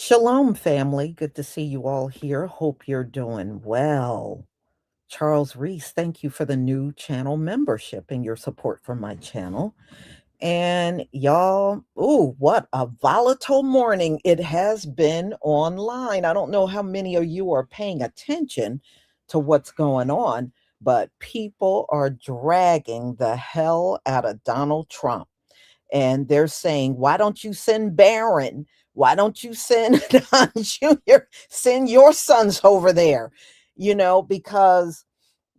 Shalom, family. Good to see you all here. Hope you're doing well. Charles Reese, thank you for the new channel membership and your support for my channel. And y'all, ooh, what a volatile morning it has been online. I don't know how many of you are paying attention to what's going on, but people are dragging the hell out of Donald Trump, and they're saying, why don't you send Barron? Why don't you send Don Jr.? Send your sons over there, because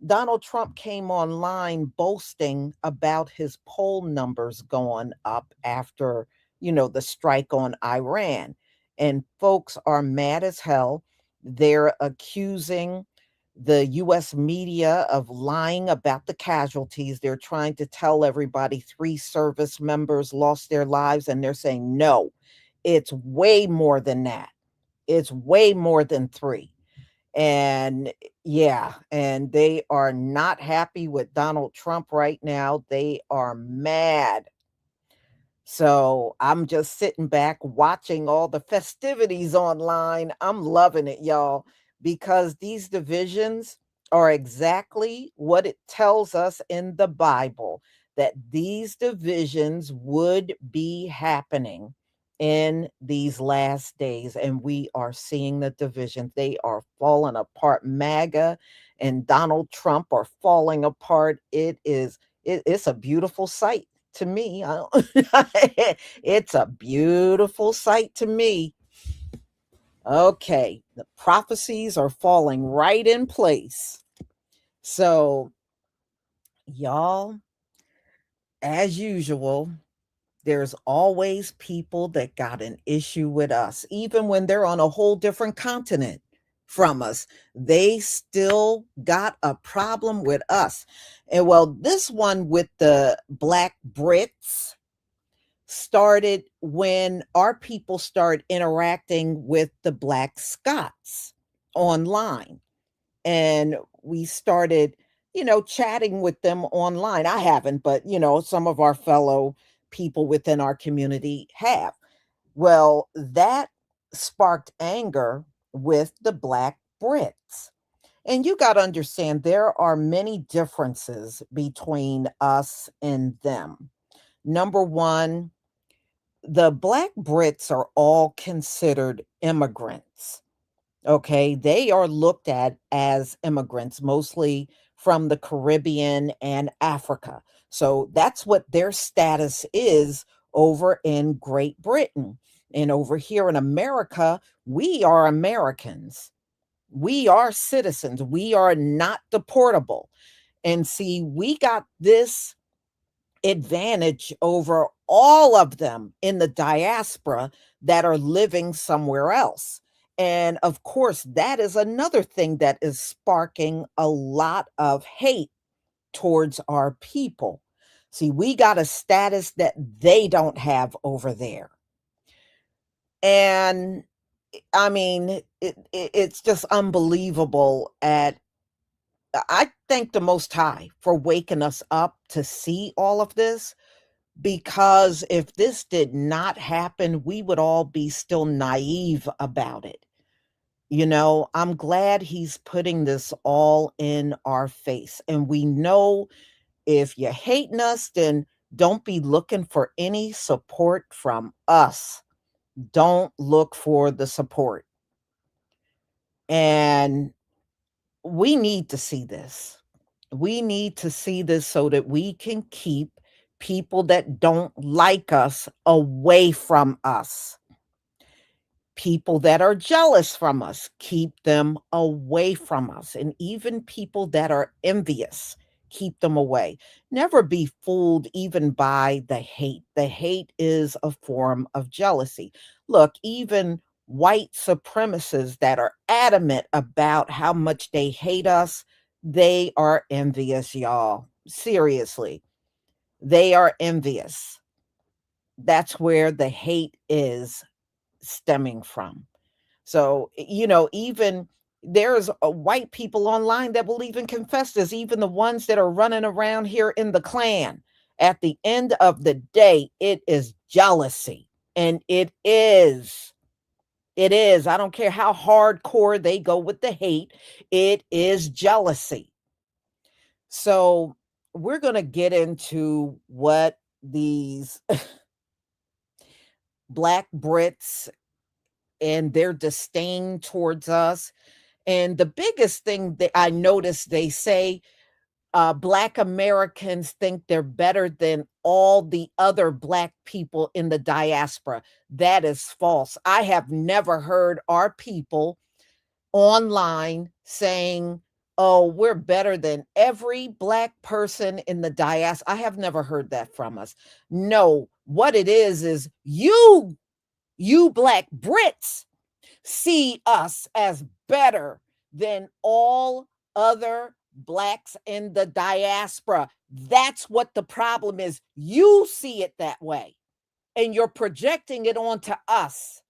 Donald Trump came online boasting about his poll numbers going up after, the strike on Iran. And folks are mad as hell. They're accusing the US media of lying about the casualties. They're trying to tell everybody 3 service members lost their lives, and they're saying, no, it's way more than that. It's way more than 3. And yeah, and they are not happy with Donald Trump right now. They are mad. So I'm just sitting back watching all the festivities online. I'm loving it, y'all, because these divisions are exactly what it tells us in the Bible, that these divisions would be happening in these last days. And we are seeing the divisions. They are falling apart. MAGA and Donald Trump are falling apart. It's a beautiful sight to me. It's a beautiful sight to me. Okay, the prophecies are falling right in place. So, y'all, as usual, there's always people that got an issue with us, even when they're on a whole different continent from us. They still got a problem with us. And well, this one with the Black Brits started when our people started interacting with the Black Scots online. And we started, chatting with them online. I haven't, but, some of our fellow people within our community have. Well, that sparked anger with the Black Brits. And you got to understand, there are many differences between us and them. Number one, the Black Brits are all considered immigrants. Okay. They are looked at as immigrants, mostly from the Caribbean and Africa. So that's what their status is over in Great Britain. And over here in America, we are Americans. We are citizens. We are not deportable. And see, we got this advantage over all of them in the diaspora that are living somewhere else. And of course, that is another thing that is sparking a lot of hate towards our people. See, we got a status that they don't have over there. And I mean, it's just unbelievable. I thank the Most High for waking us up to see all of this, because if this did not happen, we would all be still naive about it. I'm glad he's putting this all in our face. And we know, if you're hating us, then don't be looking for any support from us. Don't look for the support. And we need to see this. We need to see this so that we can keep people that don't like us away from us. People that are jealous from us, keep them away from us. And even people that are envious, keep them away. Never be fooled even by the hate. The hate is a form of jealousy. Look, even white supremacists that are adamant about how much they hate us, they are envious, y'all. Seriously, they are envious. That's where the hate is stemming from. So, even there's white people online that will even confess this, even the ones that are running around here in the Klan. At the end of the day, it is jealousy. And it is. It is. I don't care how hardcore they go with the hate. It is jealousy. So we're going to get into what these Black Brits and their disdain towards us. And the biggest thing that I noticed, they say Black Americans think they're better than all the other Black people in the diaspora. That is false. I have never heard our people online saying, oh, we're better than every Black person in the diaspora. I have never heard that from us. No, what it is you Black Brits see us as better than all other Blacks in the diaspora. That's what the problem is. You see it that way, and you're projecting it onto us.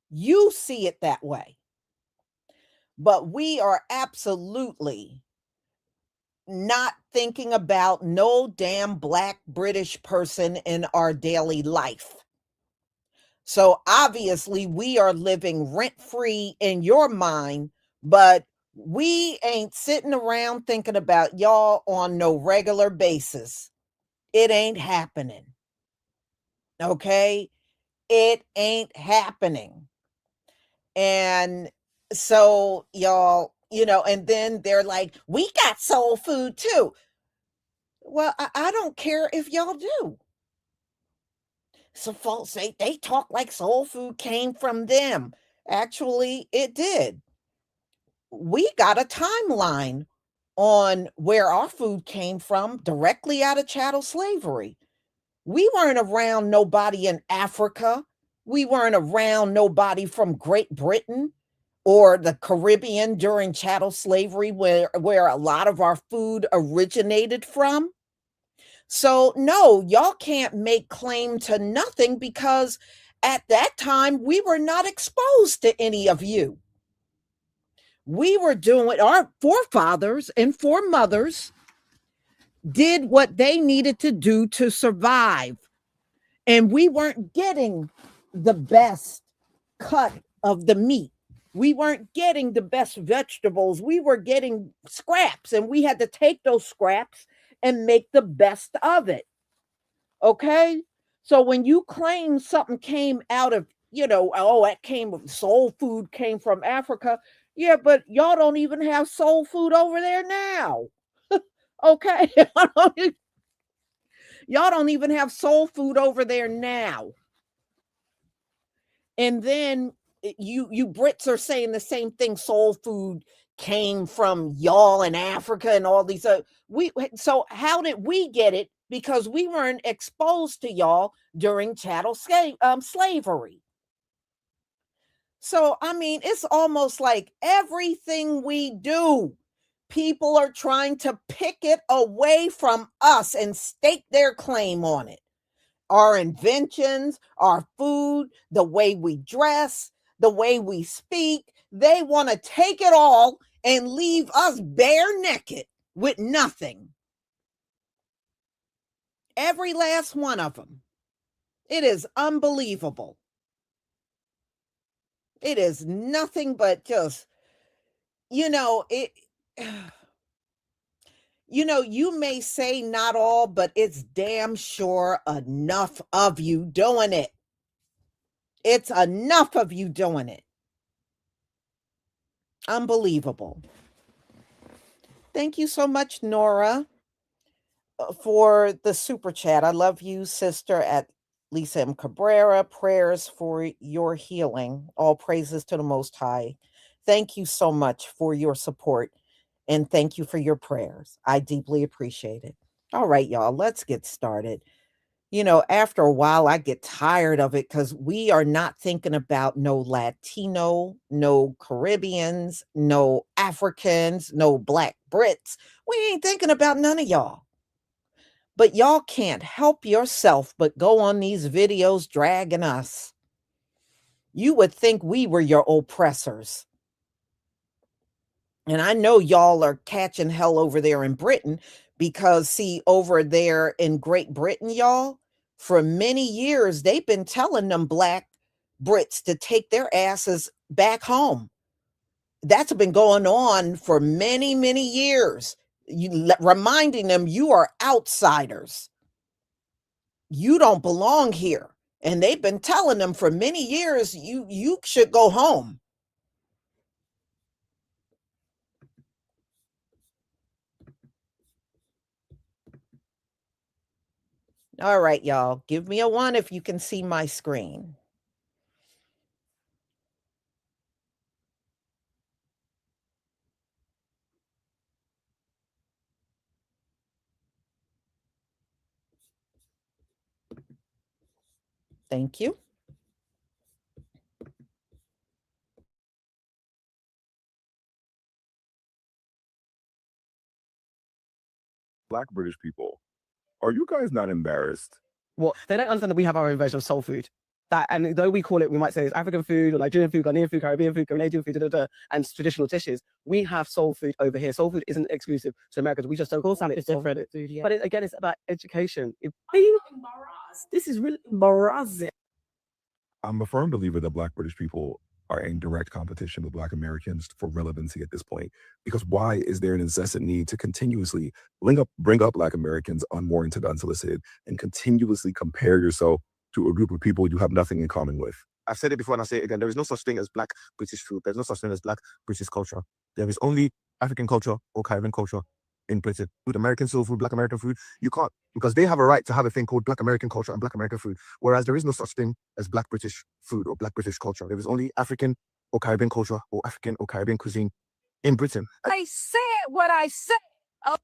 You see it that way. But we are absolutely not thinking about no damn Black British person in our daily life. So obviously, we are living rent free in your mind, but we ain't sitting around thinking about y'all on no regular basis. It ain't happening. Okay? It ain't happening. And so, y'all, and then they're like, we got soul food too. Well, I don't care if y'all do. Some folks say they talk like soul food came from them. Actually, it did. We got a timeline on where our food came from directly out of chattel slavery. We weren't around nobody in Africa. We weren't around nobody from Great Britain or the Caribbean during chattel slavery, where a lot of our food originated from. So, no, y'all can't make claim to nothing because at that time we were not exposed to any of you. We were doing, our forefathers and foremothers did what they needed to do to survive. And we weren't getting the best cut of the meat. We weren't getting the best vegetables. We were getting scraps, and we had to take those scraps and make the best of it. Okay? So when you claim something came out of, oh, that came, soul food came from Africa. Yeah, but y'all don't even have soul food over there now. Okay? Y'all don't even have soul food over there now. And then you Brits are saying the same thing. Soul food came from y'all in Africa and all these. So how did we get it? Because we weren't exposed to y'all during chattel slavery. So I mean, it's almost like everything we do, people are trying to pick it away from us and stake their claim on it. Our inventions, our food, the way we dress, the way we speak. They want to take it all and leave us bare naked with nothing. Every last one of them. It is unbelievable. It is nothing but just, it. You may say not all, but it's damn sure enough of you doing it. It's enough of you doing it. Unbelievable. Thank you so much, Nora, for the super chat. I love you, sister, at Lisa M. Cabrera. Prayers for your healing. All praises to the Most High. Thank you so much for your support, and thank you for your prayers. I deeply appreciate it. All right, y'all, let's get started. After a while, I get tired of it because we are not thinking about no Latino, no Caribbeans, no Africans, no Black Brits. We ain't thinking about none of y'all. But y'all can't help yourself but go on these videos dragging us. You would think we were your oppressors. And I know y'all are catching hell over there in Britain because, see, over there in Great Britain, y'all, for many years, they've been telling them Black Brits to take their asses back home. That's been going on for many, many years. Reminding them you are outsiders. You don't belong here. And they've been telling them for many years, you should go home. All right, y'all. Give me a 1 if you can see my screen. Thank you. Black British people, are you guys not embarrassed? Well, they don't understand that we have our own version of soul food. That, and though we call it, we might say it's African food or Nigerian food, Ghanaian food, Caribbean food, Canadian food, and traditional dishes. We have soul food over here. Soul food isn't exclusive to Americans. We just don't call it different food. Yeah. But again, it's about education. This is really embarrassing. I'm a firm believer that Black British people are in direct competition with Black Americans for relevancy at this point. Because why is there an incessant need to continuously bring up Black Americans unwarranted, unsolicited, and continuously compare yourself to a group of people you have nothing in common with? I've said it before and I'll say it again. There is no such thing as Black British food. There's no such thing as Black British culture. There is only African culture or Caribbean culture in Britain. Food, American soul food, Black American food, you can't, because they have a right to have a thing called Black American culture and Black American food, whereas there is no such thing as Black British food or Black British culture. There is only African or Caribbean culture or African or Caribbean cuisine in Britain. I said what I said. I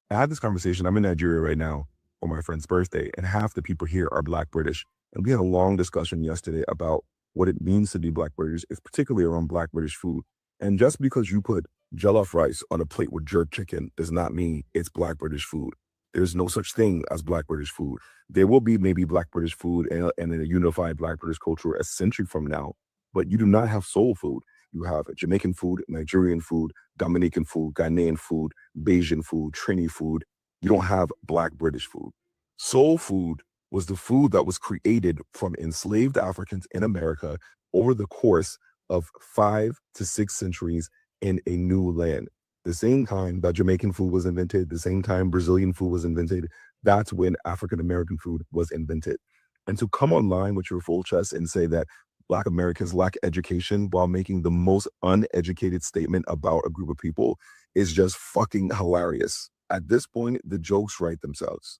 had this conversation. I'm in Nigeria right now for my friend's birthday, and half the people here are Black British. And we had a long discussion yesterday about what it means to be Black British, is particularly around Black British food. And just because you put jollof rice on a plate with jerk chicken does not mean it's Black British food. There's no such thing as Black British food. There will be maybe Black British food and a unified Black British culture a century from now, but you do not have soul food. You have Jamaican food, Nigerian food, Dominican food, Ghanaian food, Bayesian food, Trini food. You don't have Black British food. Soul food was the food that was created from enslaved Africans in America over the course of 5 to 6 centuries in a new land. The same time that Jamaican food was invented, the same time Brazilian food was invented, that's when African American food was invented. And to come online with your full chest and say that Black Americans lack education while making the most uneducated statement about a group of people is just fucking hilarious. At this point, the jokes write themselves.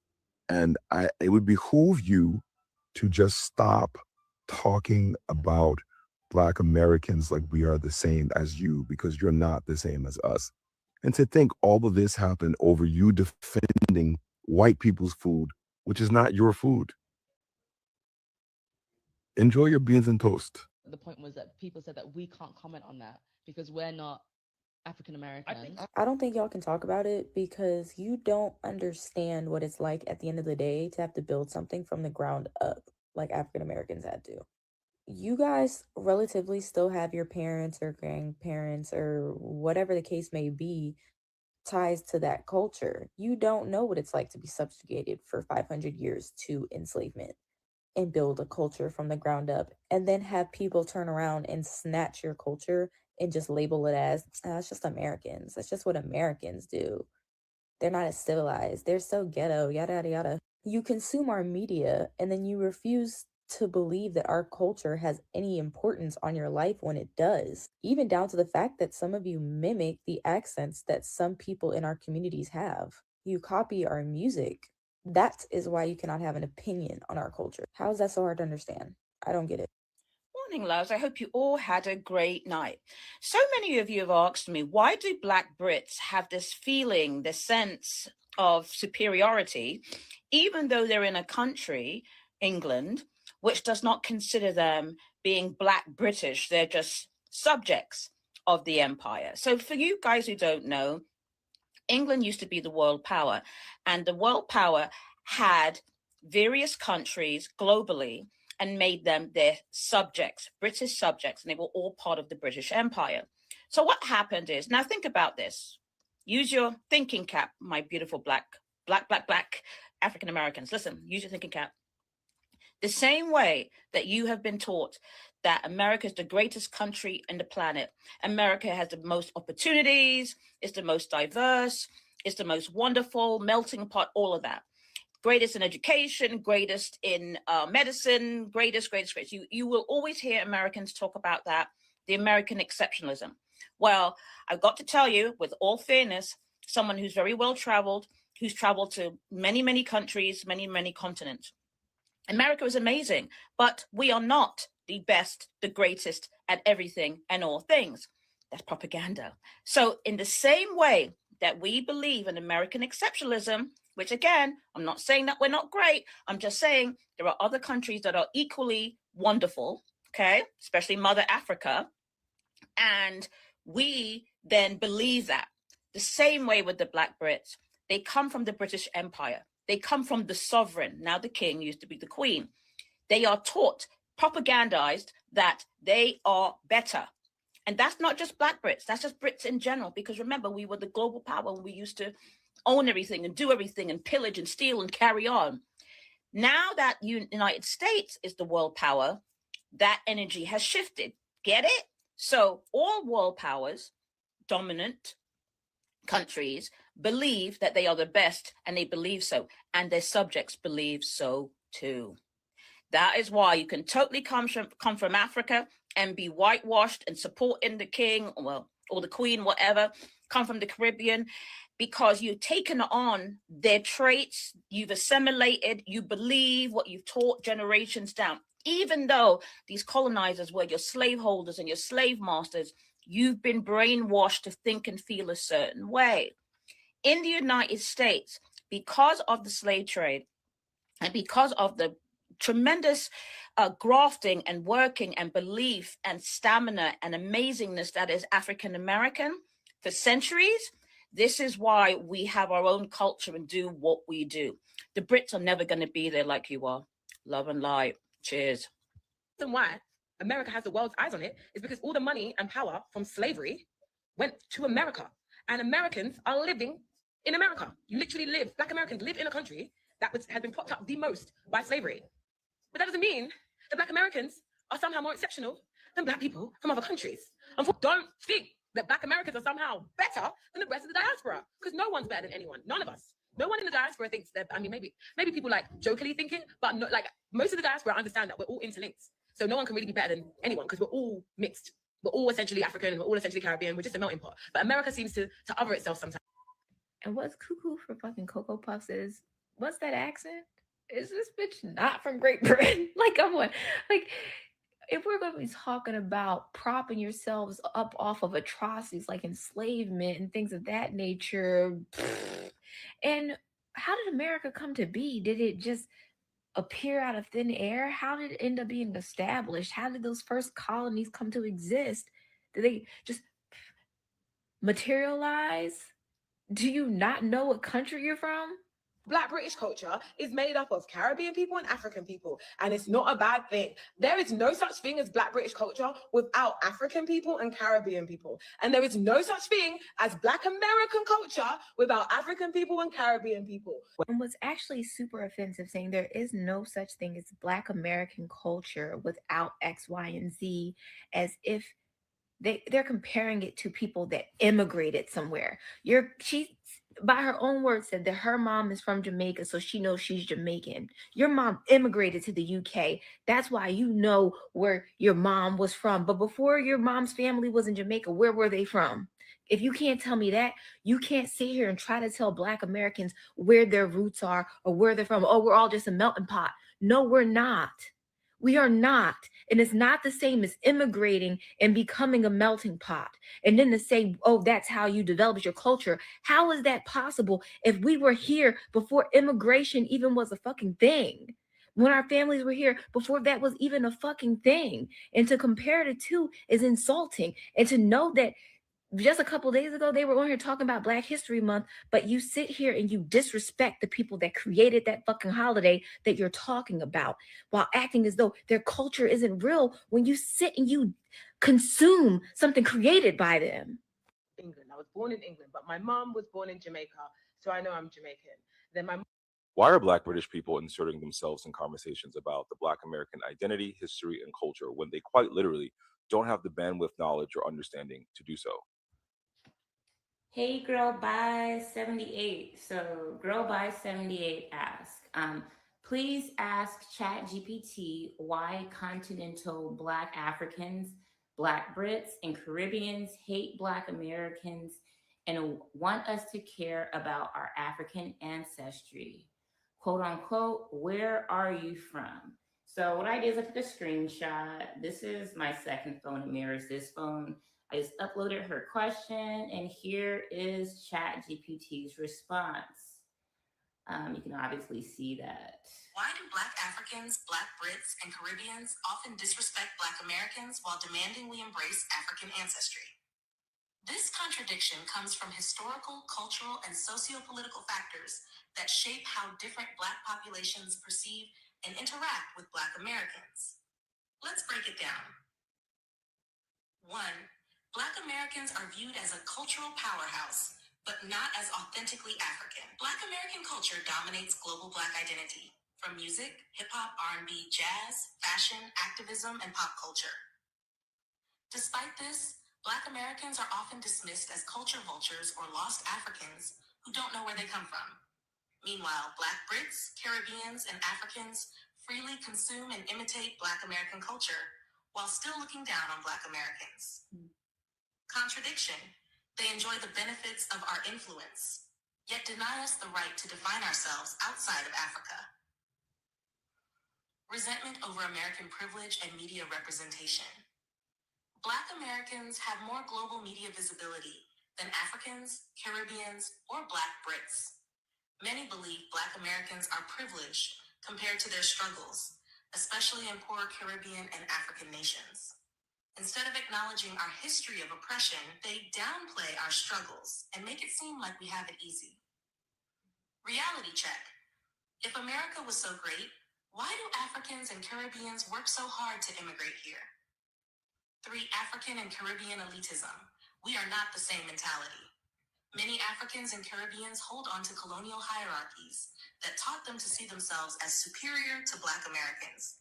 And it would behoove you to just stop talking about Black Americans like we are the same as you, because you're not the same as us. And to think all of this happened over you defending white people's food, which is not your food. Enjoy your beans and toast. The point was that people said that we can't comment on that because we're not African American. I don't think y'all can talk about it because you don't understand what it's like at the end of the day to have to build something from the ground up like African Americans had to. You guys relatively still have your parents or grandparents or whatever the case may be ties to that culture. You don't know what it's like to be subjugated for 500 years to enslavement and build a culture from the ground up and then have people turn around and snatch your culture and just label it as, it's just Americans. That's just what Americans do. They're not as civilized. They're so ghetto, yada, yada, yada. You consume our media and then you refuse to believe that our culture has any importance on your life when it does. Even down to the fact that some of you mimic the accents that some people in our communities have. You copy our music. That is why you cannot have an opinion on our culture. How is that so hard to understand? I don't get it. Morning, loves. I hope you all had a great night. So many of you have asked me, why do Black Brits have this feeling, this sense of superiority, even though they're in a country, England, which does not consider them being Black British? They're just subjects of the empire. So for you guys who don't know, England used to be the world power, and the world power had various countries globally and made them their subjects, British subjects, and they were all part of the British Empire. So what happened is, now think about this. Use your thinking cap, my beautiful black African Americans. Listen, use your thinking cap. The same way that you have been taught that America is the greatest country in the planet. America has the most opportunities, it's the most diverse, it's the most wonderful melting pot, all of that. Greatest in education, greatest in medicine, greatest. You will always hear Americans talk about that, the American exceptionalism. Well, I've got to tell you, with all fairness, someone who's very well traveled, who's traveled to many, many countries, many, many continents. America is amazing, but we are not the best, the greatest at everything and all things. That's propaganda. So in the same way that we believe in American exceptionalism, which again, I'm not saying that we're not great, I'm just saying there are other countries that are equally wonderful, okay, especially Mother Africa, and we then believe that. The same way with the Black Brits, they come from the British Empire. They come from the sovereign. Now the king used to be the queen. They are taught, propagandized, that they are better. And that's not just Black Brits, that's just Brits in general. Because remember, we were the global power and we used to own everything and do everything and pillage and steal and carry on. Now that United States is the world power, that energy has shifted. Get it? So all world powers, dominant countries, believe that they are the best, and they believe so, and their subjects believe so too. That is why you can totally come from Africa and be whitewashed and supporting the king, well, or the queen, whatever, come from the Caribbean, because you've taken on their traits, you've assimilated, you believe what you've taught generations down. Even though these colonizers were your slaveholders and your slave masters, you've been brainwashed to think and feel a certain way. In the United States, because of the slave trade and because of the tremendous grafting and working and belief and stamina and amazingness that is African American for centuries, this is why we have our own culture and do what we do. The Brits are never going to be there like you are. Love and light. Cheers. The reason why America has the world's eyes on it is because all the money and power from slavery went to America, and Americans are living in America. You literally live, Black Americans live in a country that has been propped up the most by slavery. But that doesn't mean that Black Americans are somehow more exceptional than Black people from other countries. And don't think that Black Americans are somehow better than the rest of the diaspora, because no one's better than anyone. None of us. No one in the diaspora thinks that, I mean, maybe people like jokingly thinking, but no, like most of the diaspora understand that we're all interlinked. So no one can really be better than anyone because we're all mixed. We're all essentially African, we're all essentially Caribbean, we're just a melting pot. But America seems to other itself sometimes. And what's cuckoo for fucking Cocoa Puffs is, what's that accent? Is this bitch not from Great Britain? Like, come on. Like, if we're going to be talking about propping yourselves up off of atrocities like enslavement and things of that nature, and how did America come to be? Did it just appear out of thin air? How did it end up being established? How did those first colonies come to exist? Did they just materialize? Do you not know what country you're from? Black British culture is made up of Caribbean people and African people, and it's not a bad thing. There is no such thing as Black British culture without African people and Caribbean people, and there is no such thing as Black American culture without African people and Caribbean people. And what's actually super offensive, saying there is no such thing as Black American culture without X, Y, and Z, as if they're comparing it to people that immigrated somewhere. She, by her own words, said that her mom is from Jamaica, so she knows she's Jamaican. Your mom immigrated to the UK. That's why you know where your mom was from. But before your mom's family was in Jamaica, where were they from? If you can't tell me that, you can't sit here and try to tell Black Americans where their roots are or where they're from. Oh, we're all just a melting pot. No, we're not. We are not. And it's not the same as immigrating and becoming a melting pot. And then to say, oh, that's how you develop your culture. How is that possible if we were here before immigration even was a fucking thing? When our families were here before that was even a fucking thing. And to compare the two is insulting. And to know that just a couple days ago, they were on here talking about Black History Month, but you sit here and you disrespect the people that created that fucking holiday that you're talking about while acting as though their culture isn't real when you sit and you consume something created by them. England. I was born in England, but my mom was born in Jamaica, so I know I'm Jamaican. Then my Why are Black British people inserting themselves in conversations about the Black American identity, history, and culture when they quite literally don't have the bandwidth, knowledge, or understanding to do so? Hey Girl by 78. So Girl by 78 asked, please ask ChatGPT why continental Black Africans, Black Brits, and Caribbeans hate Black Americans and want us to care about our African ancestry. Quote unquote, where are you from? So what I did is I took a screenshot. This is my second phone. It mirrors this phone. I just uploaded her question, and here is ChatGPT's response. You can obviously see that. Why do Black Africans, Black Brits, and Caribbeans often disrespect Black Americans while demanding we embrace African ancestry? This contradiction comes from historical, cultural, and socio-political factors that shape how different Black populations perceive and interact with Black Americans. Let's break it down. 1. Black Americans are viewed as a cultural powerhouse, but not as authentically African. Black American culture dominates global Black identity, from music, hip-hop, R&B, jazz, fashion, activism, and pop culture. Despite this, Black Americans are often dismissed as culture vultures or lost Africans who don't know where they come from. Meanwhile, Black Brits, Caribbeans, and Africans freely consume and imitate Black American culture while still looking down on Black Americans. Contradiction: they enjoy the benefits of our influence, yet deny us the right to define ourselves outside of Africa. Resentment over American privilege and media representation. Black Americans have more global media visibility than Africans, Caribbeans, or Black Brits. Many believe Black Americans are privileged compared to their struggles, especially in poor Caribbean and African nations. Instead of acknowledging our history of oppression, they downplay our struggles and make it seem like we have it easy. Reality check. If America was so great, why do Africans and Caribbeans work so hard to immigrate here? 3. African and Caribbean elitism. We are not the same mentality. Many Africans and Caribbeans hold on to colonial hierarchies that taught them to see themselves as superior to Black Americans.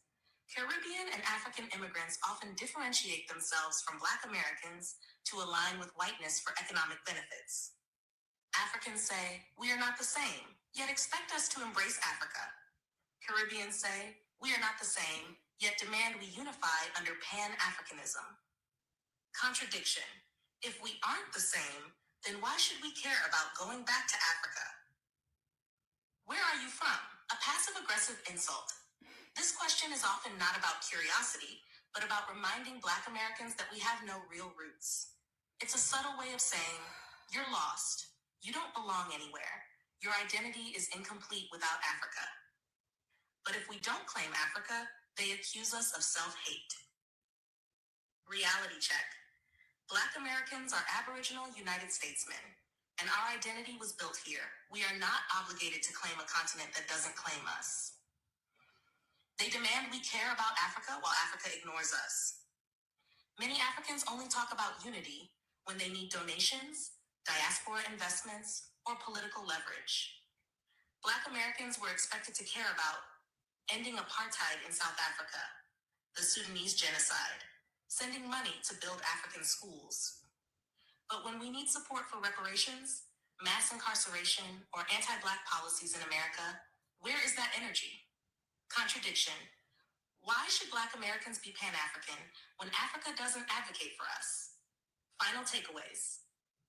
Caribbean and African immigrants often differentiate themselves from Black Americans to align with whiteness for economic benefits. Africans say, we are not the same, yet expect us to embrace Africa. Caribbeans say, we are not the same, yet demand we unify under Pan-Africanism. Contradiction. If we aren't the same, then why should we care about going back to Africa? Where are you from? A passive-aggressive insult. This question is often not about curiosity, but about reminding Black Americans that we have no real roots. It's a subtle way of saying, you're lost. You don't belong anywhere. Your identity is incomplete without Africa. But if we don't claim Africa, they accuse us of self-hate. Reality check. Black Americans are Aboriginal United Statesmen, and our identity was built here. We are not obligated to claim a continent that doesn't claim us. They demand we care about Africa while Africa ignores us. Many Africans only talk about unity when they need donations, diaspora investments, or political leverage. Black Americans were expected to care about ending apartheid in South Africa, the Sudanese genocide, sending money to build African schools. But when we need support for reparations, mass incarceration, or anti-Black policies in America, where is that energy? Contradiction. Why should Black Americans be Pan-African when Africa doesn't advocate for us? Final takeaways.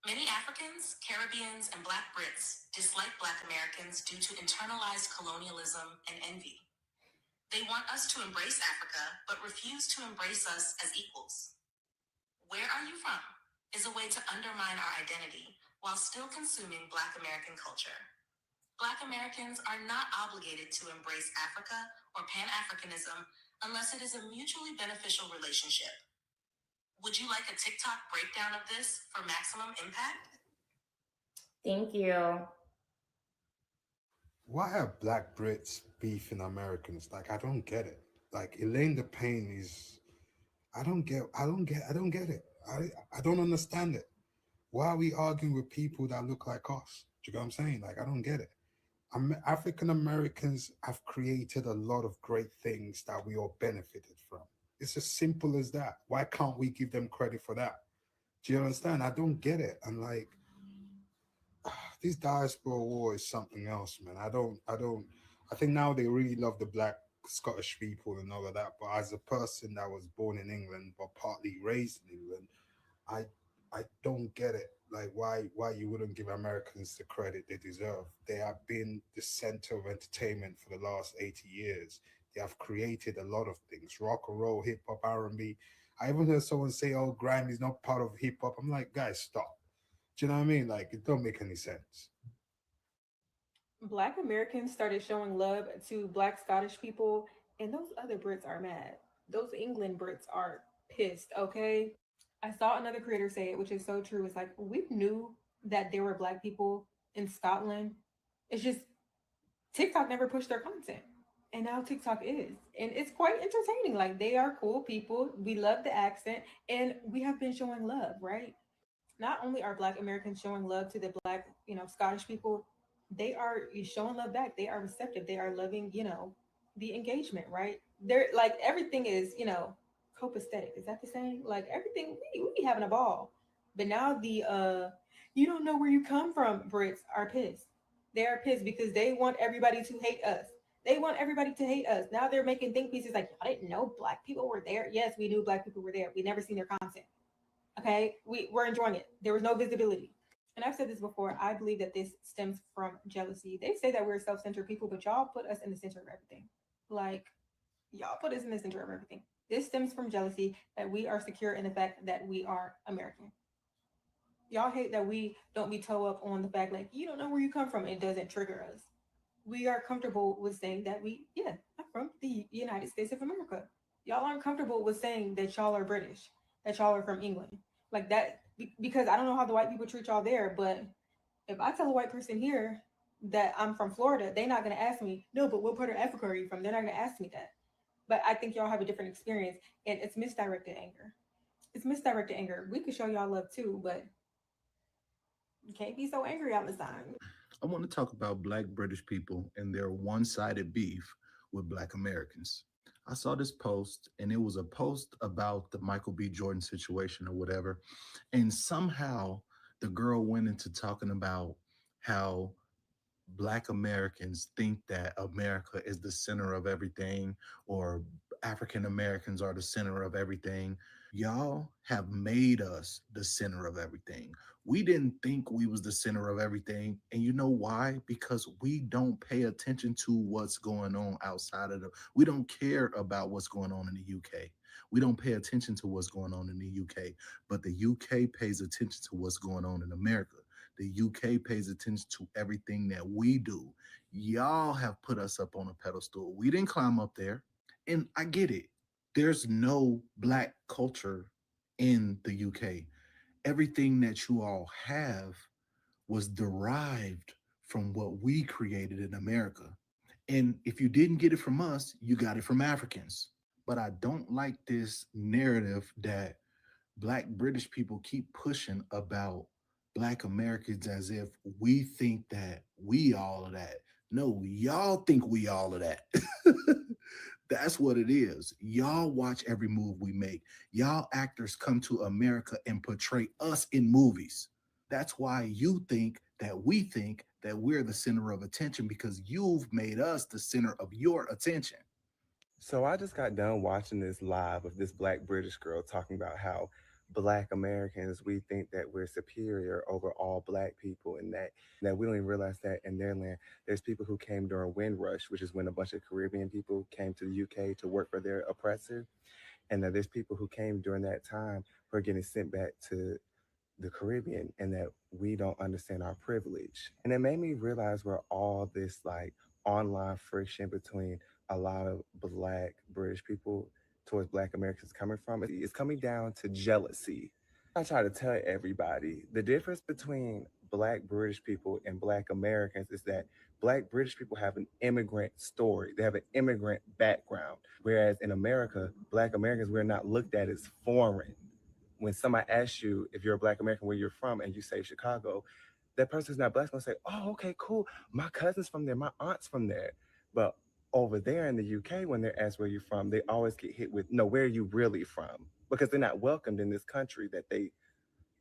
Many Africans, Caribbeans, and Black Brits dislike Black Americans due to internalized colonialism and envy. They want us to embrace Africa, but refuse to embrace us as equals. Where are you from? Is a way to undermine our identity while still consuming Black American culture. Black Americans are not obligated to embrace Africa or Pan-Africanism unless it is a mutually beneficial relationship. Would you like a TikTok breakdown of this for maximum impact? Thank you. Why are Black Brits beefing Americans? Like, I don't get it. Like, Elaine the Pain is, I don't get it. I don't understand it. Why are we arguing with people that look like us? Do you know what I'm saying? Like, I don't get it. African Americans have created a lot of great things that we all benefited from. It's as simple as that. Why can't we give them credit for that? Do you understand? I don't get it. And like, this diaspora war is something else, man. I think now they really love the black Scottish people and all of that. But as a person that was born in England but partly raised in England, I I don't get it. Like why you wouldn't give Americans the credit they deserve. They have been the center of entertainment for the last 80 years. They have created a lot of things, rock and roll, hip hop, R&B. I even heard someone say, "Oh, grime is not part of hip hop." I'm like, guys, stop. Do you know what I mean? Like, it don't make any sense. Black Americans started showing love to Black Scottish people, and those other Brits are mad. Those England Brits are pissed, okay? I saw another creator say it, which is so true. It's like, we knew that there were Black people in Scotland. It's just TikTok never pushed their content. And now TikTok is. And it's quite entertaining. Like, they are cool people. We love the accent, and we have been showing love, right? Not only are Black Americans showing love to the Black, Scottish people, they are showing love back. They are receptive. They are loving, the engagement, right? They're like, everything is, copacetic. Is that the saying? Like, everything, we be having a ball. But now the you don't know where you come from Brits are pissed. They are pissed because they want everybody to hate us. They want everybody to hate us. Now they're making think pieces like, I didn't know Black people were there. Yes, we knew Black people were there. We never seen their content. Okay, we're enjoying it. There was no visibility. And I've said this before. I believe that this stems from jealousy. They say that we're self-centered people, but y'all put us in the center of everything. Like, y'all put us in the center of everything. This stems from jealousy that we are secure in the fact that we are American. Y'all hate that we don't be toe up on the fact like, you don't know where you come from. It doesn't trigger us. We are comfortable with saying that I'm from the United States of America. Y'all aren't comfortable with saying that y'all are British, that y'all are from England. Like that, because I don't know how the white people treat y'all there, but if I tell a white person here that I'm from Florida, they're not going to ask me, no, but what part of Africa are you from? They're not going to ask me that. But I think y'all have a different experience, and it's misdirected anger. It's misdirected anger. We could show y'all love too, but you can't be so angry all the time. I want to talk about Black British people and their one sided beef with Black Americans. I saw this post, and it was a post about the Michael B. Jordan situation or whatever. And somehow the girl went into talking about how Black Americans think that America is the center of everything, or African Americans are the center of everything. Y'all have made us the center of everything. We didn't think we was the center of everything. And you know why? Because we don't pay attention to what's going on outside of we don't care about what's going on in the UK. We don't pay attention to what's going on in the UK, but the UK pays attention to what's going on in America. The UK pays attention to everything that we do. Y'all have put us up on a pedestal. We didn't climb up there. And I get it. There's no Black culture in the UK. Everything that you all have was derived from what we created in America. And if you didn't get it from us, you got it from Africans. But I don't like this narrative that Black British people keep pushing about Black Americans as if we think that we all of that. No, y'all think we all of that. That's what it is. Y'all watch every move we make. Y'all actors come to America and portray us in movies. That's why you think that we're the center of attention, because you've made us the center of your attention. So I just got done watching this live of this Black British girl talking about how Black Americans, we think that we're superior over all Black people, and that we don't even realize that in their land there's people who came during Windrush, which is when a bunch of Caribbean people came to the UK to work for their oppressor, and that there's people who came during that time who are getting sent back to the Caribbean, and that we don't understand our privilege. And it made me realize where all this like online friction between a lot of Black British people towards Black Americans coming from. It's coming down to jealousy. I try to tell everybody the difference between Black British people and Black Americans is that Black British people have an immigrant story, they have an immigrant background. Whereas in America, Black Americans, we're not looked at as foreign. When somebody asks you if you're a Black American, where you're from, and you say Chicago, that person who's not black is gonna say, oh, okay, cool. My cousin's from there, my aunt's from there. But over there in the UK, when they're asked where you're from, they always get hit with, no, where are you really from? Because they're not welcomed in this country that they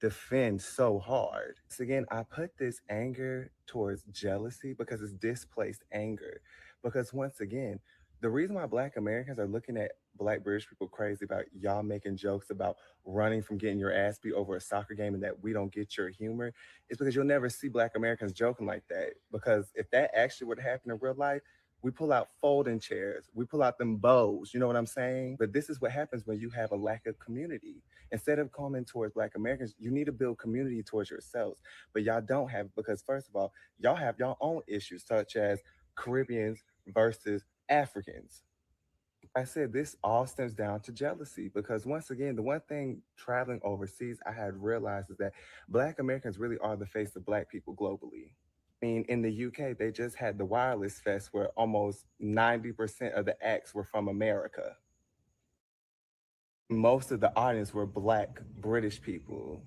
defend so hard. So again, I put this anger towards jealousy because it's displaced anger. Because once again, the reason why Black Americans are looking at Black British people crazy about y'all making jokes about running from getting your ass beat over a soccer game and that we don't get your humor is because you'll never see Black Americans joking like that. Because if that actually would happen in real life, we pull out folding chairs, we pull out them bows, you know what I'm saying? But this is what happens when you have a lack of community. Instead of coming towards Black Americans, you need to build community towards yourselves. But y'all don't have, because first of all, y'all have your own issues, such as Caribbeans versus Africans. I said this all stems down to jealousy because once again, the one thing traveling overseas I had realized is that Black Americans really are the face of Black people globally. I mean, in the UK, they just had the Wireless Fest where almost 90% of the acts were from America. Most of the audience were Black British people.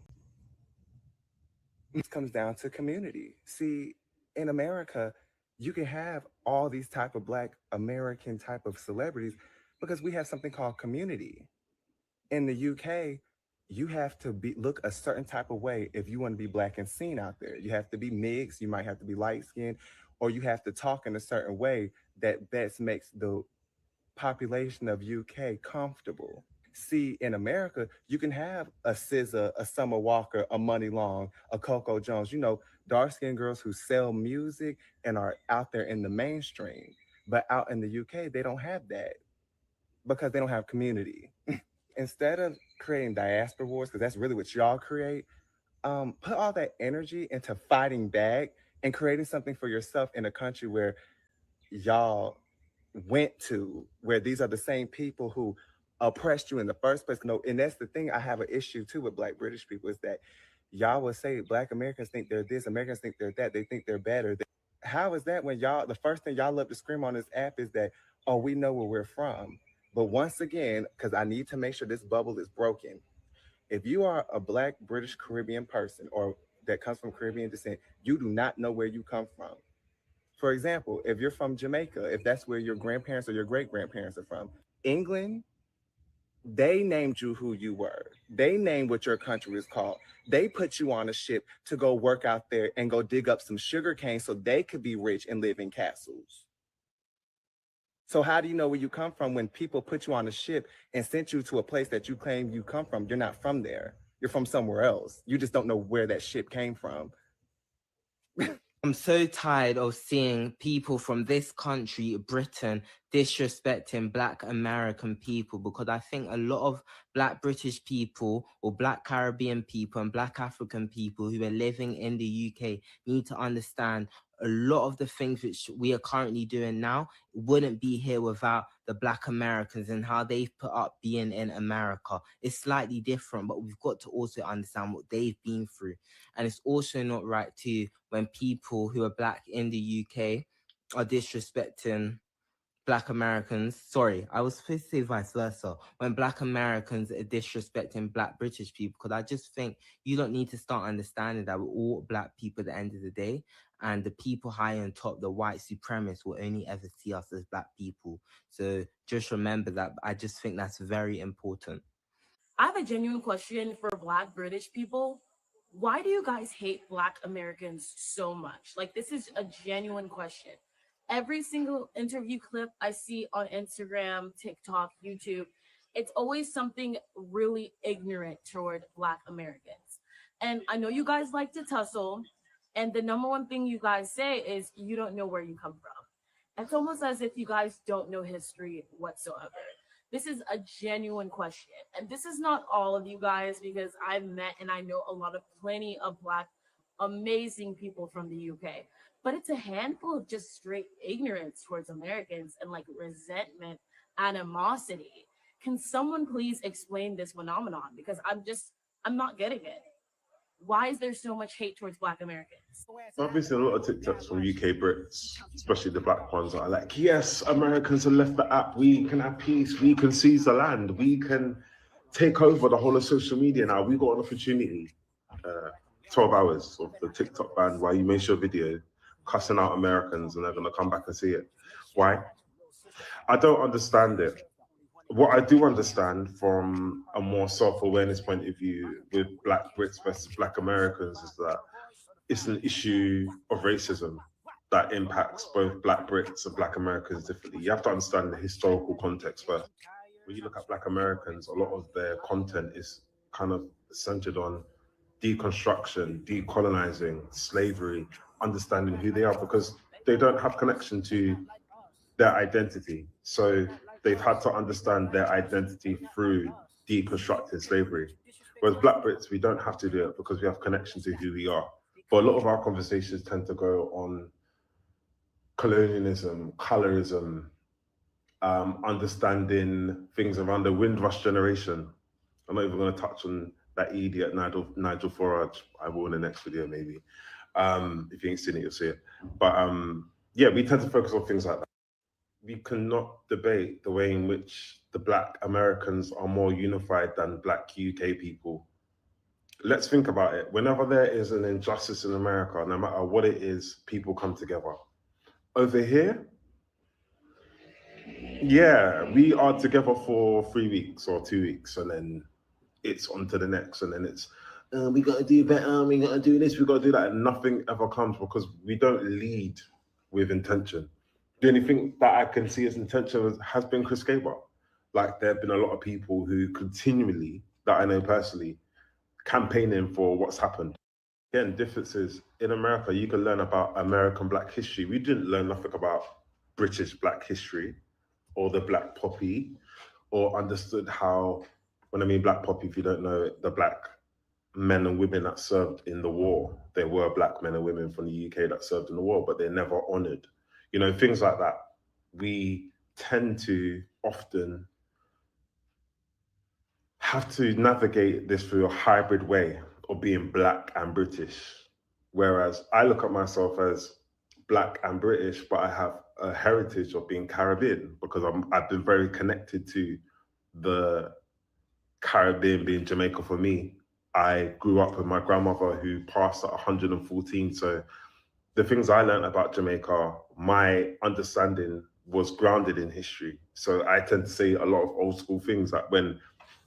This comes down to community. See, in America, you can have all these type of Black American type of celebrities because we have something called community. In the UK, you have to look a certain type of way if you want to be Black and seen out there. You have to be mixed, you might have to be light skinned, or you have to talk in a certain way that best makes the population of UK comfortable. See, in America, you can have a SZA, a Summer Walker, a Money Long, a Coco Jones, dark-skinned girls who sell music and are out there in the mainstream. But out in the UK, they don't have that because they don't have community. Instead of creating diaspora wars, because that's really what y'all create, put all that energy into fighting back and creating something for yourself in a country where y'all went to, where these are the same people who oppressed you in the first place. No, and that's the thing I have an issue too with Black British people is that y'all would say Black Americans think they're this, Americans think they're that, they think they're better. How is that when y'all, the first thing y'all love to scream on this app is that, oh, we know where we're from. But once again, because I need to make sure this bubble is broken, if you are a Black British Caribbean person or that comes from Caribbean descent, you do not know where you come from. For example, if you're from Jamaica, if that's where your grandparents or your great grandparents are from, England, they named you who you were. They named what your country was called. They put you on a ship to go work out there and go dig up some sugar cane so they could be rich and live in castles. So how do you know where you come from when people put you on a ship and sent you to a place that you claim you come from? You're not from there. You're from somewhere else. You just don't know where that ship came from. I'm so tired of seeing people from this country, Britain, disrespecting Black American people, because I think a lot of Black British people or Black Caribbean people and Black African people who are living in the UK need to understand a lot of the things which we are currently doing now wouldn't be here without the Black Americans and how they've put up being in America. It's slightly different, but we've got to also understand what they've been through. And it's also not right too when people who are Black in the UK are disrespecting Black Americans. Sorry, I was supposed to say vice versa. When Black Americans are disrespecting Black British people, because I just think you don't need to start understanding that we're all Black people at the end of the day. And the people high on top, the white supremacists, will only ever see us as Black people. So just remember that. I just think that's very important. I have a genuine question for Black British people. Why do you guys hate Black Americans so much? Like, this is a genuine question. Every single interview clip I see on Instagram, TikTok, YouTube, it's always something really ignorant toward Black Americans. And I know you guys like to tussle, and the number one thing you guys say is you don't know where you come from. It's almost as if you guys don't know history whatsoever. This is a genuine question. And this is not all of you guys, because I've met and I know plenty of Black amazing people from the UK. But it's a handful of just straight ignorance towards Americans and like resentment, animosity. Can someone please explain this phenomenon? Because I'm not getting it. Why is there so much hate towards Black Americans? I've been seeing a lot of TikToks from UK Brits, especially the Black ones, that are like, yes, Americans have left the app, we can have peace, we can seize the land, we can take over the whole of social media now, we got an opportunity. 12 hours of the TikTok ban while you make your video cussing out Americans and they're going to come back and see it. Why? I don't understand it. What I do understand from a more self-awareness point of view with Black Brits versus Black Americans is that it's an issue of racism that impacts both Black Brits and Black Americans differently. You have to understand the historical context first. When you look at Black Americans, a lot of their content is kind of centered on deconstruction, decolonizing, slavery, understanding who they are, because they don't have connection to their identity. So they've had to understand their identity through deconstructing slavery. Whereas Black Brits, we don't have to do it because we have connection to who we are. But a lot of our conversations tend to go on colonialism, colorism, understanding things around the Windrush generation. I'm not even going to touch on that idiot Nigel Farage. I will in the next video maybe. If you ain't seen it, you'll see it. But yeah, we tend to focus on things like that. We cannot debate the way in which the Black Americans are more unified than Black UK people. Let's think about it. Whenever there is an injustice in America, no matter what it is, people come together. Over here, yeah, we are together for 3 weeks or 2 weeks, and then it's on to the next, and then it's, we got to do better, we got to do this, we got to do that, and nothing ever comes because we don't lead with intention. The only thing that I can see as intention has been Chris Gaber. Like, there have been a lot of people who continually, that I know personally, campaigning for what's happened. Again, differences. In America, you can learn about American Black history. We didn't learn nothing about British Black history or the Black Poppy, or understood how, when I mean Black Poppy, if you don't know it, the Black men and women that served in the war. There were Black men and women from the UK that served in the war, but they're never honored. You know, things like that. We tend to often have to navigate this through a hybrid way of being Black and British. Whereas I look at myself as Black and British, but I have a heritage of being Caribbean because I've been very connected to the Caribbean, being Jamaica for me. I grew up with my grandmother who passed at 114. So the things I learned about Jamaica, my understanding was grounded in history. So I tend to say a lot of old school things that when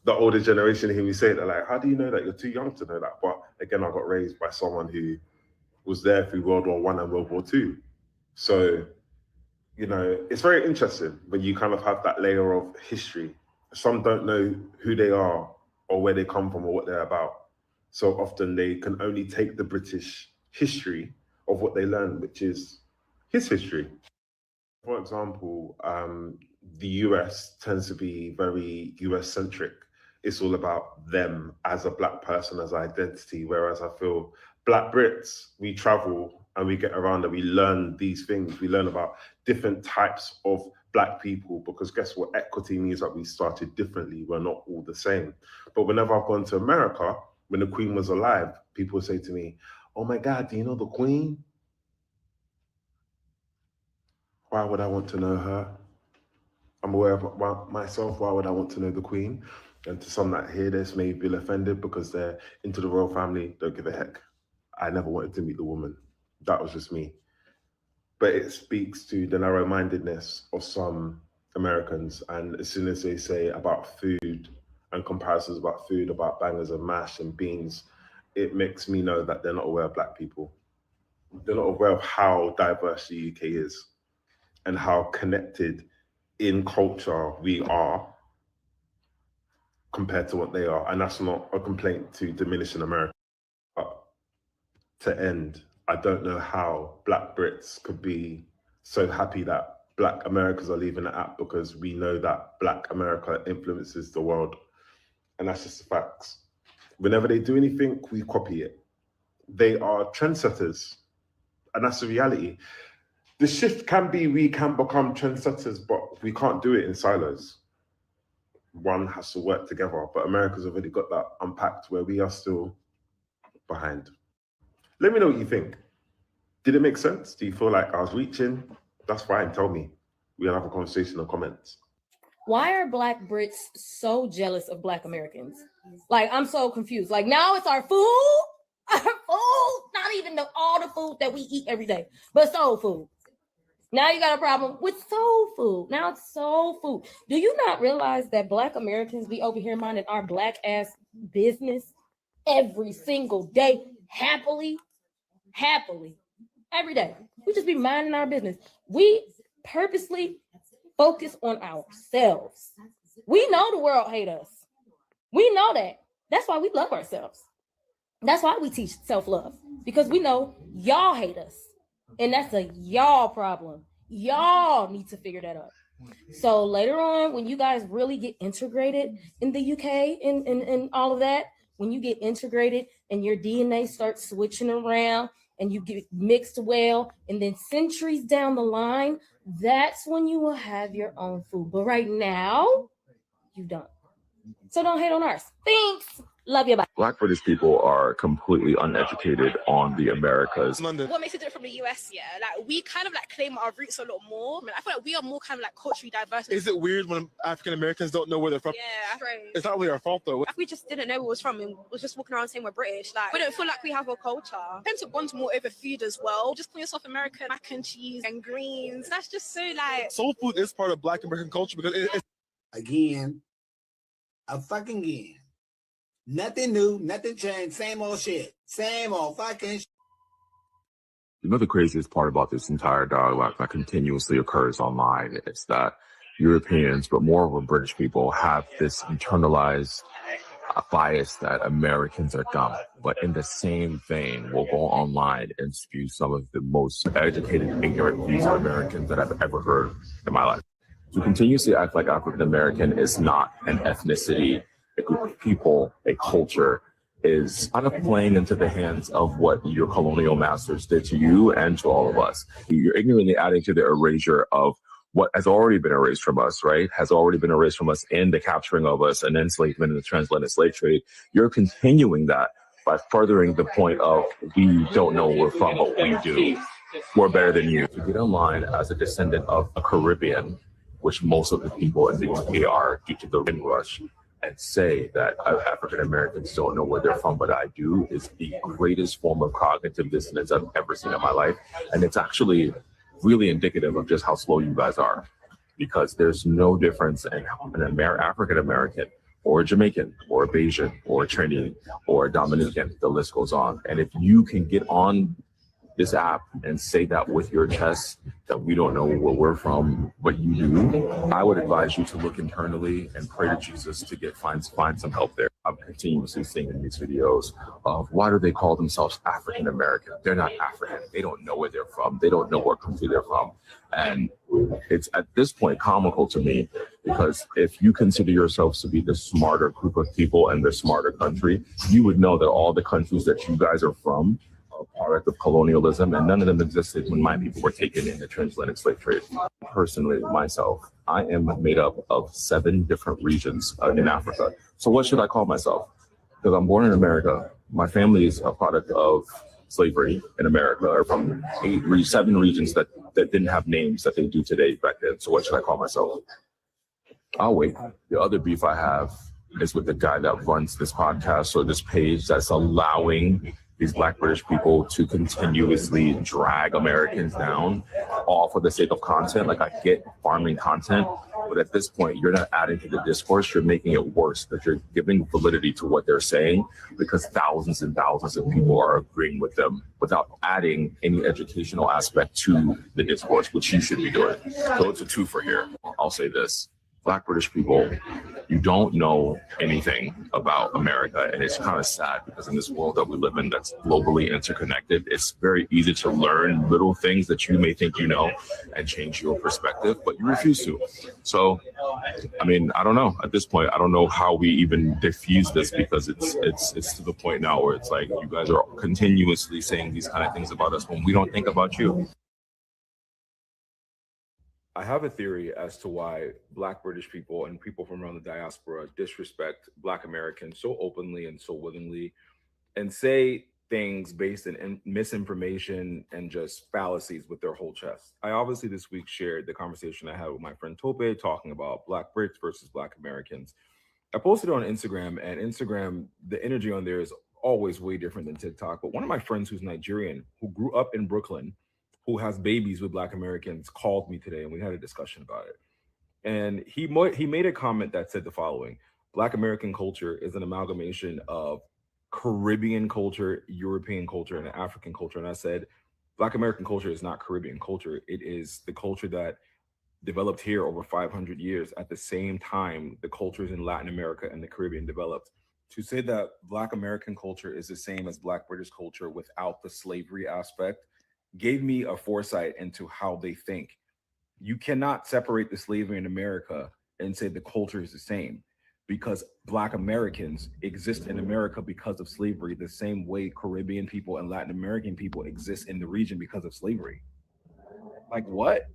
the older generation hear me say it, they're like, how do you know that? You're too young to know that. But again, I got raised by someone who was there through World War I and World War II. So, you know, it's very interesting when you kind of have that layer of history. Some don't know who they are or where they come from or what they're about. So often they can only take the British history of what they learned, which is his history. For example, the US tends to be very US centric. It's all about them as a Black person, as identity. Whereas I feel Black Brits, we travel and we get around and we learn these things. We learn about different types of Black people, because guess what? Equity means that we started differently. We're not all the same. But whenever I've gone to America, when the Queen was alive, people say to me, oh my God, do you know the Queen? Why would I want to know her? I'm aware of myself. Why would I want to know the Queen? And to some that hear this may feel offended because they're into the royal family, don't give a heck. I never wanted to meet the woman. That was just me. But it speaks to the narrow-mindedness of some Americans. And as soon as they say about food and comparisons about food, about bangers and mash and beans, it makes me know that they're not aware of Black people. They're not aware of how diverse the UK is and how connected in culture we are compared to what they are. And that's not a complaint to diminish in America. But to end, I don't know how Black Brits could be so happy that Black Americans are leaving the app, because we know that Black America influences the world. And that's just the facts. Whenever they do anything, we copy it. They are trendsetters. And that's the reality. The shift can be, we can become trendsetters, but we can't do it in silos. One has to work together, but America's already got that unpacked where we are still behind. Let me know what you think. Did it make sense? Do you feel like I was reaching? That's fine, tell me. We'll have a conversation in the comments. Why are Black Brits so jealous of Black Americans? Like, I'm so confused. Like, now it's our food? Our food? don't even know all the food that we eat every day, but soul food. Now you got a problem with soul food. Now it's soul food. Do you not realize that Black Americans be over here minding our Black ass business every single day, happily, every day? We just be minding our business. We purposely focus on ourselves. We know the world hate us. We know that. That's why we love ourselves. That's why we teach self-love, because we know y'all hate us. And that's a y'all problem. Y'all need to figure that out. So later on, when you guys really get integrated in the UK and all of that, when you get integrated and your DNA starts switching around and you get mixed well, and then centuries down the line, that's when you will have your own food. But right now, you don't. So don't hate on ours. Thanks. Love you. Bye. Black British people are completely uneducated on the Americas. What makes it different from the US? Yeah, like we kind of like claim our roots a lot more. I mean, I feel like we are more kind of like culturally diverse. Is it weird when African Americans don't know where they're from? Yeah, right. It's not really our fault though. If we just didn't know where we was from and was just walking around saying we're British, like we don't feel like we have a culture. We tend to bond more over food as well. Just call yourself American, mac and cheese and greens. That's just so like. Soul food is part of Black American culture because it's again. Nothing new, nothing changed, same old shit. Same old fucking shit. You know, the craziest part about this entire dialogue that continuously occurs online is that Europeans, but more of British people, have this internalized bias that Americans are dumb. But in the same vein, we'll go online and spew some of the most educated, ignorant views of Americans that I've ever heard in my life. To continuously act like African American is not an ethnicity, a group of people, a culture, is kind of playing into the hands of what your colonial masters did to you and to all of us. You're ignorantly adding to the erasure of what has already been erased from us, right? Has already been erased from us in the capturing of us and enslavement and the transatlantic slave trade. You're continuing that by furthering the point of we don't know where we're from, but we do. We're better than you. To get online as a descendant of a Caribbean, which most of the people in the UK are due to the Windrush, and say that African Americans don't know where they're from, but I do, is the greatest form of cognitive dissonance I've ever seen in my life. And it's actually really indicative of just how slow you guys are, because there's no difference in an African American or a Jamaican or a Bayesian or a Trinity or a Dominican. The list goes on. And if you can get on this app and say that with your chest, that we don't know where we're from, but you do, I would advise you to look internally and pray to Jesus to find some help there. I'm continuously seeing in these videos of why do they call themselves African American? They're not African. They don't know where they're from. They don't know what country they're from. And it's at this point comical to me, because if you consider yourselves to be the smarter group of people and the smarter country, you would know that all the countries that you guys are from are a product of colonialism, and none of them existed when my people were taken in the transatlantic slave trade. Personally, myself, I am made up of 7 different regions in Africa. So what should I call myself? Because I'm born in America. My family is a product of slavery in America, or from 7 regions that didn't have names that they do today back then. So what should I call myself? I'll wait. The other beef I have is with the guy that runs this podcast or this page that's allowing these Black British people to continuously drag Americans down, all for the sake of content. Like, I get farming content, but at this point, you're not adding to the discourse, you're making it worse, that you're giving validity to what they're saying, because thousands and thousands of people are agreeing with them without adding any educational aspect to the discourse, which you should be doing. So it's a twofer here. I'll say this. Black British people, you don't know anything about America, and it's kind of sad because in this world that we live in that's globally interconnected, it's very easy to learn little things that you may think you know and change your perspective, but you refuse to. So, I mean, I don't know. At this point, I don't know how we even diffuse this, because it's to the point now where it's like you guys are continuously saying these kind of things about us when we don't think about you. I have a theory as to why Black British people and people from around the diaspora disrespect Black Americans so openly and so willingly, and say things based in misinformation and just fallacies with their whole chest. I obviously this week shared the conversation I had with my friend Tope talking about Black Brits versus Black Americans. I posted it on Instagram, and Instagram, the energy on there is always way different than TikTok. But one of my friends who's Nigerian, who grew up in Brooklyn, who has babies with Black Americans, called me today and we had a discussion about it. And he made a comment that said the following: Black American culture is an amalgamation of Caribbean culture, European culture, and African culture. And I said, Black American culture is not Caribbean culture. It is the culture that developed here over 500 years at the same time the cultures in Latin America and the Caribbean developed. To say that Black American culture is the same as Black British culture without the slavery aspect gave me a foresight into how they think. You cannot separate the slavery in America and say the culture is the same, because Black Americans exist in America because of slavery the same way Caribbean people and Latin American people exist in the region because of slavery. Like what?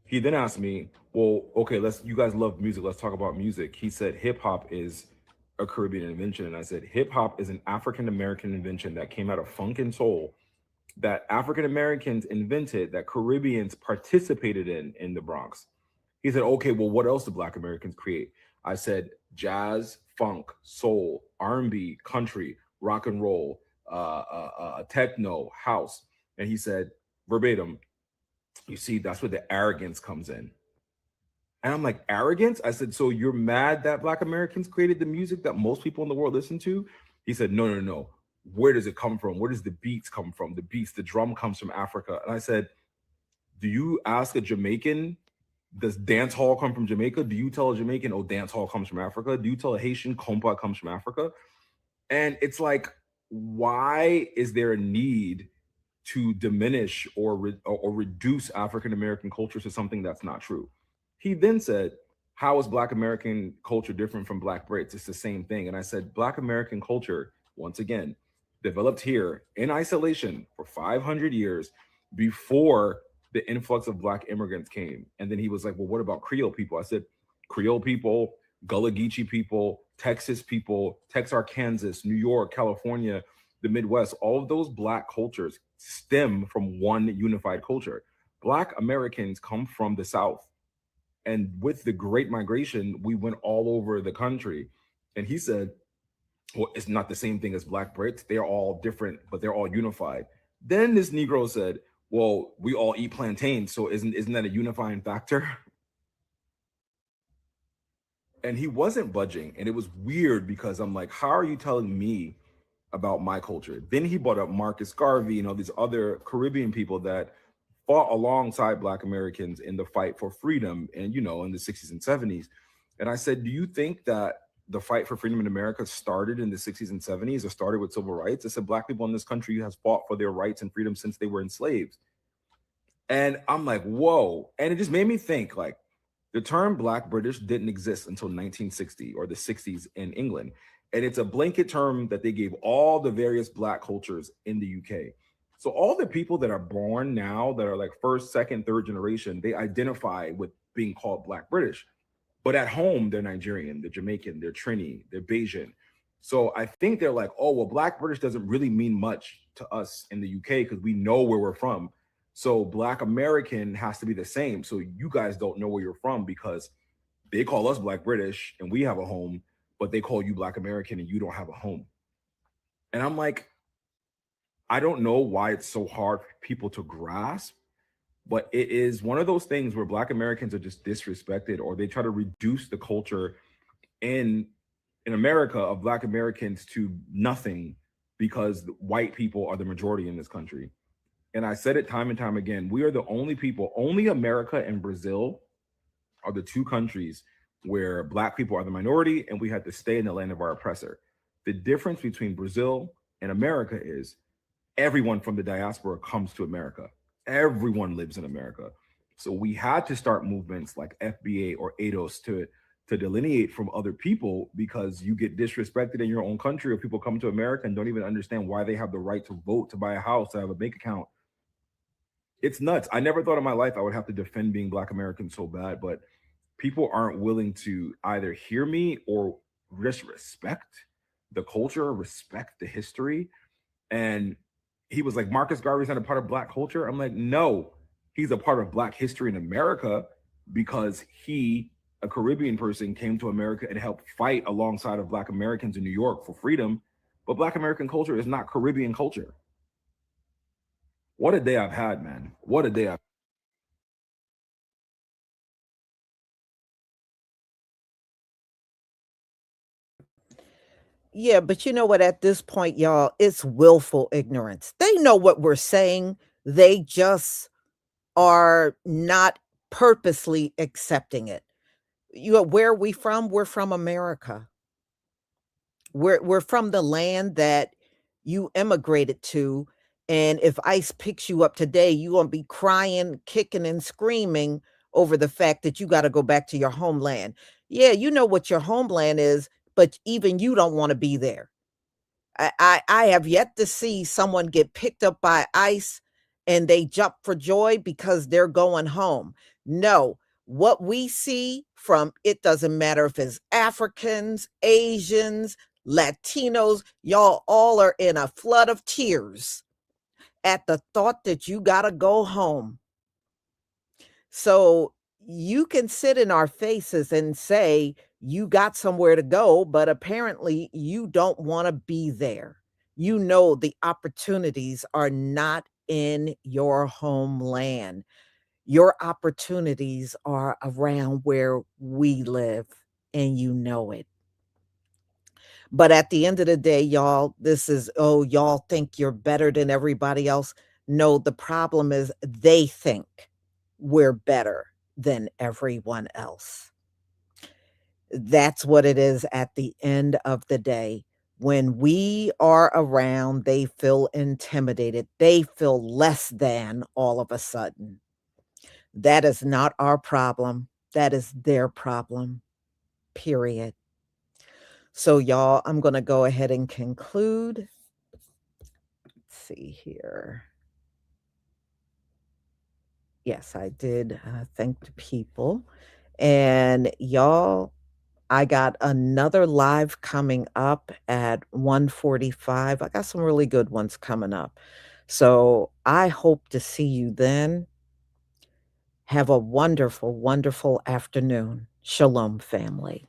He then asked me, well, okay, you guys love music. Let's talk about music. He said hip hop is a Caribbean invention. And I said, hip hop is an African American invention that came out of funk and soul that African Americans invented that Caribbeans participated in the Bronx. He said, okay, well, what else did Black Americans create? I said, jazz, funk, soul, R&B, country, rock and roll, techno, house. And he said, verbatim, you see, that's where the arrogance comes in. And I'm like, arrogance? I said, so you're mad that Black Americans created the music that most people in the world listen to? He said, no. Where does it come from? Where does the beats come from? The drum comes from Africa. And I said, do you ask a Jamaican, does dance hall come from Jamaica? Do you tell a Jamaican, oh, dance hall comes from Africa? Do you tell a Haitian, compa comes from Africa? And it's like, why is there a need to diminish or reduce African American culture to something that's not true? He then said, how is Black American culture different from Black Brits? It's the same thing. And I said, Black American culture, once again, developed here in isolation for 500 years before the influx of Black immigrants came. And then he was like, well, what about Creole people? I said, Creole people, Gullah Geechee people, Texarkansas, New York, California, the Midwest, all of those Black cultures stem from one unified culture. Black Americans come from the South. And with the Great Migration, we went all over the country. And he said, well, it's not the same thing as Black Brits. They're all different, but they're all unified. Then this Negro said, well, we all eat plantains, so isn't that a unifying factor? And he wasn't budging. And it was weird because I'm like, how are you telling me about my culture? Then he brought up Marcus Garvey and all these other Caribbean people that fought alongside Black Americans in the fight for freedom and, in the 60s and 70s. And I said, do you think that the fight for freedom in America started in the 60s and 70s or started with civil rights? I said, Black people in this country has fought for their rights and freedom since they were enslaved. And I'm like, whoa. And it just made me think, like, the term Black British didn't exist until 1960 or the 60s in England. And it's a blanket term that they gave all the various Black cultures in the UK. So all the people that are born now that are like first, second, third generation, they identify with being called Black British. But at home, they're Nigerian, they're Jamaican, they're Trini, they're Bajan. So I think they're like, oh, well, Black British doesn't really mean much to us in the UK because we know where we're from. So Black American has to be the same. So you guys don't know where you're from because they call us Black British and we have a home, but they call you Black American and you don't have a home. And I'm like, I don't know why it's so hard for people to grasp, but it is one of those things where Black Americans are just disrespected, or they try to reduce the culture in America of Black Americans to nothing because white people are the majority in this country. And I said it time and time again, we are the only people, only America and Brazil are the two countries where Black people are the minority and we had to stay in the land of our oppressor. The difference between Brazil and America is everyone from the diaspora comes to America. Everyone lives in America. So we had to start movements like FBA or ADOS to delineate from other people, because you get disrespected in your own country, or people come to America and don't even understand why they have the right to vote, to buy a house, to have a bank account. It's nuts. I never thought in my life I would have to defend being Black American so bad, but people aren't willing to either hear me or just respect the culture, respect the history. And he was like, Marcus Garvey's not a part of Black culture. I'm like, no, he's a part of Black history in America, because he, a Caribbean person, came to America and helped fight alongside of Black Americans in New York for freedom. But Black American culture is not Caribbean culture. What a day I've had, man. What a day I've Yeah, but you know what? At this point, y'all, it's willful ignorance. They know what we're saying. They just are not purposely accepting it. Where are we from? We're from America. We're from the land that you immigrated to, and if ICE picks you up today, you gonna be crying, kicking, and screaming over the fact that you gotta go back to your homeland. Yeah, you know what your homeland is, but even you don't wanna be there. I have yet to see someone get picked up by ICE and they jump for joy because they're going home. No, what we see from it doesn't matter if it's Africans, Asians, Latinos, y'all all are in a flood of tears at the thought that you got to go home. So you can sit in our faces and say you got somewhere to go, but apparently you don't want to be there. You know the opportunities are not in your homeland. Your opportunities are around where we live, and you know it. But at the end of the day, y'all, this is, oh, y'all think you're better than everybody else. No, the problem is they think we're better than everyone else. That's what it is at the end of the day. When we are around, they feel intimidated. They feel less than all of a sudden. That is not our problem. That is their problem, period. So, y'all, I'm going to go ahead and conclude. Let's see here. Yes, I did thank the people. And y'all, I got another live coming up at 1:45. I got some really good ones coming up. So I hope to see you then. Have a wonderful, wonderful afternoon. Shalom, family.